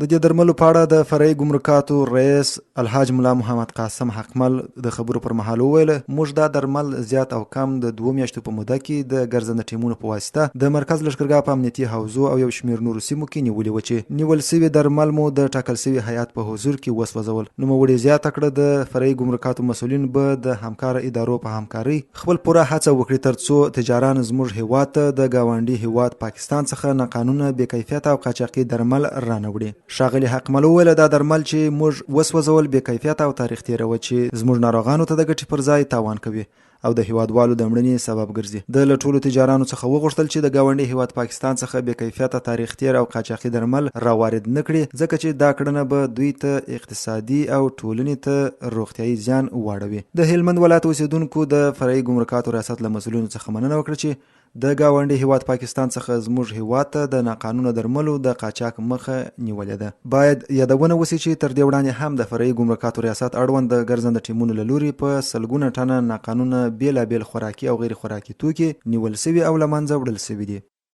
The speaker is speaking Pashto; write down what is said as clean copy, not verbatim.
د دې درملو په اړه د فرعي ګمرکاتو رئیس الحاج ملا محمد قاسم حقمل د خبرو پر مهال وویل موږ دا درمل زیات او کم د 2 میاشتو په موده کې د ګرځنده ټیمونو په واسطه د مرکز لښکرګاه په امنیتي حوزو او یو شمېر نورو سیمو کې نیولي و چې نیول سوي درمل مو د ټاکل سوي هیئات په حضور کې وسوځول. نوموړي زیاته کړه د فرعي ګمرکاتو مسؤلین به د همکاره ادارو په همکارۍ خپل پوره هڅه وکړي ترڅو تجاران زموږ هیواد ته د ګاونډي هیواد پاکستان څخه ناقانونه بې کیفیته او قاچاقي درمل رانه ښاغلي حقمل وویل دا درمل چې موږ وسوځول بې کیفیته او تاریخ تیروه چې زموږ ناروغانو ته د ګټې پر ځای تاوان کوي او د هیوادوالو د مړینې سبب ګرځي. د له ټولو تجارانو څخه وغوښتل چې د ګاونډي هیواد پاکستان څخه بې کیفیته تاریخ تیر او قاچاقي درمل راوارد نه کړي ځکه چې دا کړنه به دوی ته اقتصادي او ټولنې ته روغتیايي زیان واړوي. د هلمند ولایت اوسیدونکو د فرعي ګمرکاتو ریاست له مسؤلینو څخه مننه وکړه چې د ګاونډي هیواد پاکستان څخه زموږ هیواد ته د ناقانونه درملو د قاچاق مخه نیولې ده. باید یادونه وشي چې تر دې وړاندې هم د فرعي ګمرکاتو ریاست اړوند د ګرځنده ټیمونو له لوري په سلګونه ټنه ناقانونه بیلابیل خوراکي او غیر خوراکي توکي نیول سوي او له منځه وړل سوي دي.